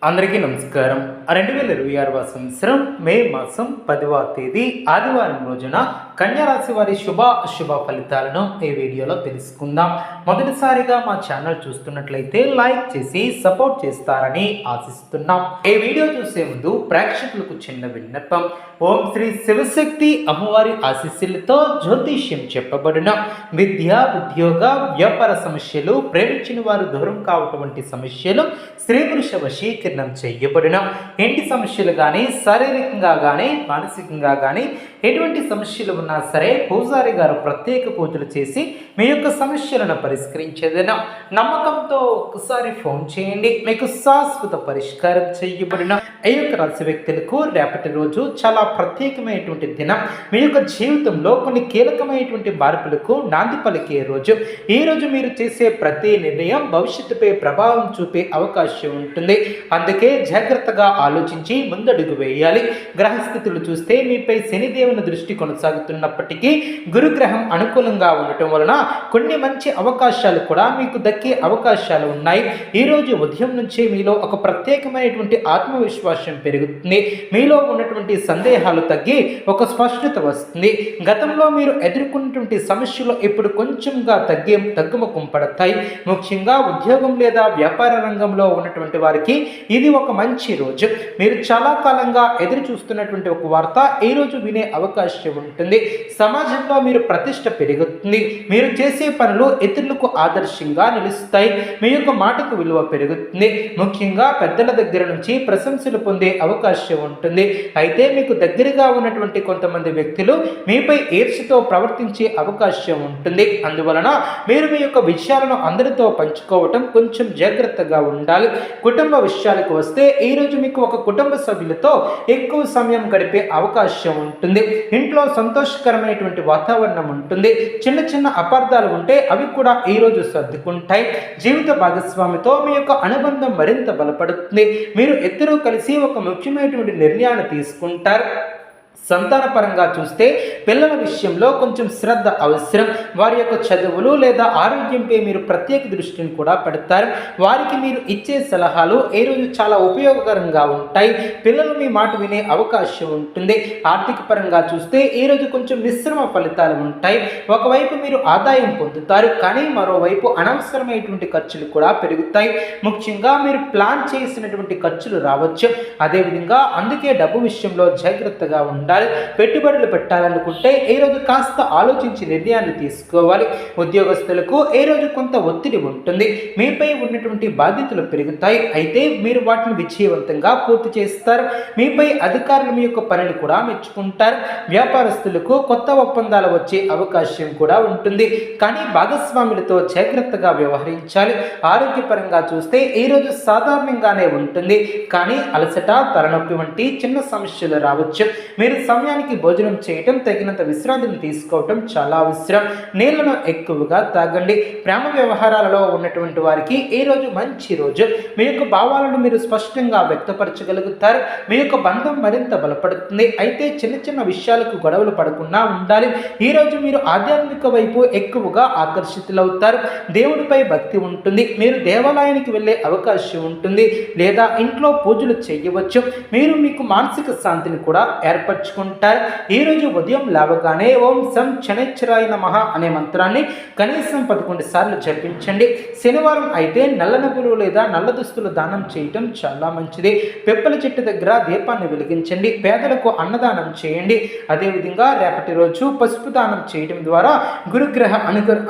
అందరికీ నమస్కారం. 2026 సంవత్సరం మే మాసం 10వ తేదీ ఆదివారం రోజున కన్యా రాశి వారి శుభ అశుభ ఫలితాలను ఈ వీడియోలో తెలుసుకుందాం. మొదటిసారిగా మా ఛానల్ చూస్తున్నట్లయితే లైక్ చేసి సపోర్ట్ చేస్తారని ఆశిస్తున్నాం. ఈ వీడియో చూసే ముందు ప్రేక్షకులకు చిన్న విన్నపం. ఓం శ్రీ శివశక్తి అమ్మవారి ఆశీస్సులతో జ్యోతిష్యం చెప్పబడిన విద్య, ఉద్యోగ, వ్యాపార సమస్యలు, ప్రేమించిన వారు దూరం కావటం వంటి సమస్యలు, స్త్రీ పురుష వశీకరణం చేయబడిన ఇంటి సమస్యలు కానీ, శారీరకంగా కానీ, మానసికంగా కానీ ఎటువంటి సమస్యలు ఉన్నా సరే పూజారి గారు ప్రత్యేక పూజలు చేసి మీ యొక్క సమస్యలను పరిష్కరించేదైనా నమ్మకంతో ఒక్కసారి ఫోన్ చేయండి. మీకు శాశ్వత పరిష్కారం చేయబడిన ఈ యొక్క రాశి వ్యక్తులకు రేపటి రోజు చాలా ప్రత్యేకమైనటువంటి దినం. మీ యొక్క జీవితంలో కొన్ని కీలకమైనటువంటి మార్పులకు నాంది పలికే రోజు. ఈ రోజు మీరు చేసే ప్రతి నిర్ణయం భవిష్యత్తుపై ప్రభావం చూపే అవకాశం ఉంటుంది. అందుకే జాగ్రత్తగా ఆలోచించి ముందడుగు వేయాలి. గ్రహస్థితులు చూస్తే మీపై శనిదేవుని దృష్టి కొనసాగుతున్నప్పటికీ గురుగ్రహం అనుకూలంగా ఉండటం వలన కొన్ని మంచి అవకాశాలు కూడా మీకు దక్కే అవకాశాలు ఉన్నాయి. ఈరోజు ఉదయం నుంచి మీలో ఒక ప్రత్యేకమైనటువంటి ఆత్మవిశ్వాసం పెరుగుతుంది. మీలో ఉన్నటువంటి సందేహాలు తగ్గి ఒక స్పష్టత వస్తుంది. గతంలో మీరు ఎదుర్కొన్నటువంటి సమస్యలు ఇప్పుడు కొంచెంగా తగ్గుముఖం పడతాయి. ముఖ్యంగా ఉద్యోగం లేదా వ్యాపార రంగంలో ఉన్నటువంటి వారికి ఇది ఒక మంచి రోజు. మీరు చాలా కాలంగా ఎదురు చూస్తున్నటువంటి ఒక వార్త ఈ రోజు వినే అవకాశం ఉంటుంది. సమాజంలో మీరు ప్రతిష్ట పెరుగుతుంది. మీరు చేసే పనులు ఇతరులకు ఆదర్శంగా నిలుస్తాయి. మీ యొక్క మాటకు విలువ పెరుగుతుంది. ముఖ్యంగా పెద్దల దగ్గర నుంచి ప్రశంసలు పొందే అవకాశం ఉంటుంది. అయితే మీకు దగ్గరగా ఉన్నటువంటి కొంతమంది వ్యక్తులు మీపై ఈర్ష్యతో ప్రవర్తించే అవకాశం ఉంటుంది. అందువలన మీరు మీ యొక్క విషయాలను అందరితో పంచుకోవటం కొంచెం జాగ్రత్తగా ఉండాలి. కుటుంబ విషయాలకు వస్తే ఈ రోజు మీకు ఒక కుటుంబ సభ్యులతో ఎక్కువ సమయం గడిపే అవకాశం ఉంటుంది. ఇంట్లో సంతోషకరమైనటువంటి వాతావరణం ఉంటుంది. చిన్న చిన్న అపార్థాలు ఉంటే అవి కూడా ఈ రోజు సర్దుకుంటాయి. జీవిత భాగస్వామితో మీ యొక్క అనుబంధం మరింత బలపడుతుంది. మీరు ఇద్దరూ కలిసి ఒక ముఖ్యమైనటువంటి నిర్ణయాన్ని తీసుకుంటారు. సంతానపరంగా చూస్తే పిల్లల విషయంలో కొంచెం శ్రద్ధ అవసరం. వారి యొక్క చదువులు లేదా ఆరోగ్యంపై మీరు ప్రత్యేక దృష్టిని కూడా పెడతారు. వారికి మీరు ఇచ్చే సలహాలు ఈ రోజు చాలా ఉపయోగకరంగా ఉంటాయి. పిల్లలు మీ మాట వినే అవకాశం ఉంటుంది. ఆర్థిక పరంగా చూస్తే ఈ రోజు కొంచెం మిశ్రమ ఫలితాలు ఉంటాయి. ఒకవైపు మీరు ఆదాయం పొందుతారు, కానీ మరోవైపు అనవసరమైనటువంటి ఖర్చులు కూడా పెరుగుతాయి. ముఖ్యంగా మీరు ప్లాన్ చేసినటువంటి ఖర్చులు రావచ్చు. అదేవిధంగా అందుకే డబ్బు విషయంలో జాగ్రత్తగా ఉండాలి. పెట్టుబడులు పెట్టాలనుకుంటే ఈ రోజు కాస్త ఆలోచించి నిర్ణయాన్ని తీసుకోవాలి. ఉద్యోగస్తులకు ఈ రోజు కొంత ఒత్తిడి ఉంటుంది. మీపై ఉన్నటువంటి బాధ్యతలు పెరుగుతాయి. అయితే మీరు వాటిని విజయవంతంగా పూర్తి చేస్తారు. మీపై అధికారులు మీ యొక్క పనిని కూడా మెచ్చుకుంటారు. వ్యాపారస్తులకు కొత్త ఒప్పందాలు వచ్చే అవకాశం కూడా ఉంటుంది. కానీ భాగస్వాములతో జాగ్రత్తగా వ్యవహరించాలి. ఆరోగ్యపరంగా చూస్తే ఈ రోజు సాధారణంగానే ఉంటుంది, కానీ అలసట, తలనొప్పి వంటి చిన్న సమస్యలు రావచ్చు. మీరు సమయానికి భోజనం చేయటం, తగినంత విశ్రాంతిని తీసుకోవటం చాలా అవసరం. నీళ్లను ఎక్కువగా తాగండి. ప్రేమ వ్యవహారాలలో ఉన్నటువంటి వారికి ఈ రోజు మంచి రోజు. మీ యొక్క భావాలను మీరు స్పష్టంగా వ్యక్తపరచగలుగుతారు. మీ యొక్క బంధం మరింత బలపడుతుంది. అయితే చిన్న చిన్న విషయాలకు గొడవలు పడకుండా ఉండాలి. ఈ రోజు మీరు ఆధ్యాత్మిక వైపు ఎక్కువగా ఆకర్షితులవుతారు. దేవుడిపై భక్తి ఉంటుంది. మీరు దేవాలయానికి వెళ్ళే అవకాశం ఉంటుంది, లేదా ఇంట్లో పూజలు చేయవచ్చు. మీరు మీకు మానసిక శాంతిని కూడా ఏర్పరచుకుంటారు. ఈ రోజు ఉదయం లేవగానే ఓం సం శనైశ్చరాయ నమః అనే మంత్రాన్ని కనీసం 11 సార్లు జపించండి. శనివారం అయితే నల్ల నువ్వులు లేదా నల్ల దుస్తులు దానం చేయటం చాలా మంచిది. పిప్పల చెట్టు దగ్గర దీపాన్ని వెలిగించండి. పేదలకు అన్నదానం చేయండి. అదేవిధంగా రేపటి రోజు పసుపు దానం చేయడం ద్వారా గురుగ్రహ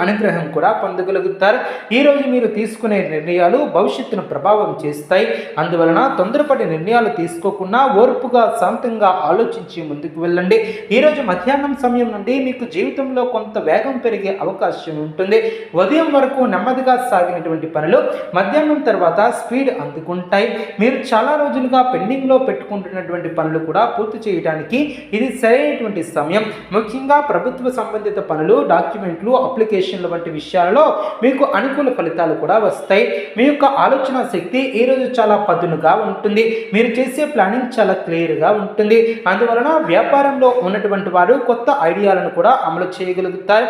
అనుగ్రహం కూడా పొందగలుగుతారు. ఈ రోజు మీరు తీసుకునే నిర్ణయాలు భవిష్యత్తును ప్రభావం చేస్తాయి. అందువలన తొందరపడి నిర్ణయాలు తీసుకోకుండా ఓర్పుగా, శాంతంగా ఆలోచించి ముందుకు వెళ్ళండి. ఈరోజు మధ్యాహ్నం సమయం నుండి మీకు జీవితంలో కొంత వేగం పెరిగే అవకాశం ఉంటుంది. ఉదయం వరకు నెమ్మదిగా సాగినటువంటి పనులు మధ్యాహ్నం తర్వాత స్పీడ్ అందుకుంటాయి. మీరు చాలా రోజులుగా పెండింగ్లో పెట్టుకుంటున్నటువంటి పనులు కూడా పూర్తి చేయడానికి ఇది సరైనటువంటి సమయం. ముఖ్యంగా ప్రభుత్వ సంబంధిత పనులు, డాక్యుమెంట్లు, అప్లికేషన్లు వంటి విషయాలలో మీకు అనుకూల ఫలితాలు కూడా వస్తాయి. మీ యొక్క ఆలోచన శక్తి ఈరోజు చాలా పదునుగా ఉంటుంది. మీరు చేసే ప్లానింగ్ చాలా క్లియర్గా ఉంటుంది. అందువలన వ్యాపారంలో ఉన్నటువంటి వారు కొత్త ఐడియాలను కూడా అమలు చేయగలుగుతారు,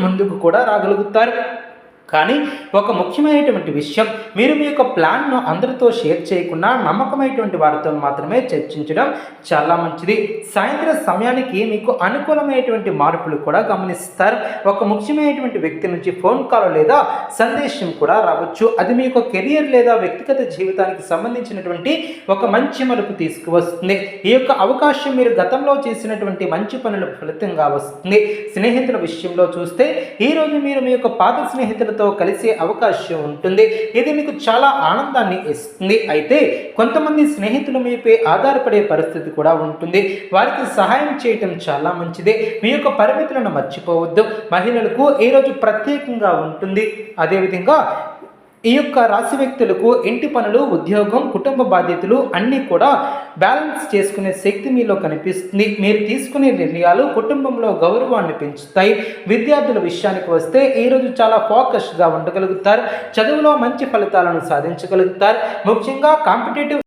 ముందుకు కూడా రాగలుగుతారు. కానీ ఒక ముఖ్యమైనటువంటి విషయం, మీరు మీ యొక్క ప్లాన్ను అందరితో షేర్ చేయకుండా నమ్మకమైనటువంటి వారితో మాత్రమే చర్చించడం చాలా మంచిది. సాయంత్రం సమయానికి మీకు అనుకూలమైనటువంటి మార్పులు కూడా గమనిస్తారు. ఒక ముఖ్యమైనటువంటి వ్యక్తి నుంచి ఫోన్ కాల్ లేదా సందేశం కూడా రావచ్చు. అది మీ యొక్క కెరియర్ లేదా వ్యక్తిగత జీవితానికి సంబంధించినటువంటి ఒక మంచి మలుపు తీసుకువస్తుంది. ఈ యొక్క అవకాశం మీరు గతంలో చేసినటువంటి మంచి పనుల ఫలితంగా వస్తుంది. స్నేహితుల విషయంలో చూస్తే ఈరోజు మీరు మీ యొక్క పాత స్నేహితులతో కలిసే అవకాశం ఉంటుంది. ఇది మీకు చాలా ఆనందాన్ని ఇస్తుంది. అయితే కొంతమంది స్నేహితులు మీపై ఆధారపడే పరిస్థితి కూడా ఉంటుంది. వారికి సహాయం చేయటం చాలా మంచిది. మీ యొక్క పరిమితులను మర్చిపోవద్దు. మహిళలకు ఈరోజు ప్రత్యేకంగా ఉంటుంది. అదేవిధంగా ఈ యొక్క రాశి వ్యక్తులకు ఇంటి పనులు, ఉద్యోగం, కుటుంబ బాధ్యతలు అన్నీ కూడా బ్యాలెన్స్ చేసుకునే శక్తి మీలో కనిపిస్తుంది. మీరు తీసుకునే నిర్ణయాలు కుటుంబంలో గౌరవాన్ని పెంచుతాయి. విద్యార్థుల విషయానికి వస్తే ఈరోజు చాలా ఫోకస్డ్గా ఉండగలుగుతారు. చదువులో మంచి ఫలితాలను సాధించగలుగుతారు. ముఖ్యంగా కాంపిటేటివ్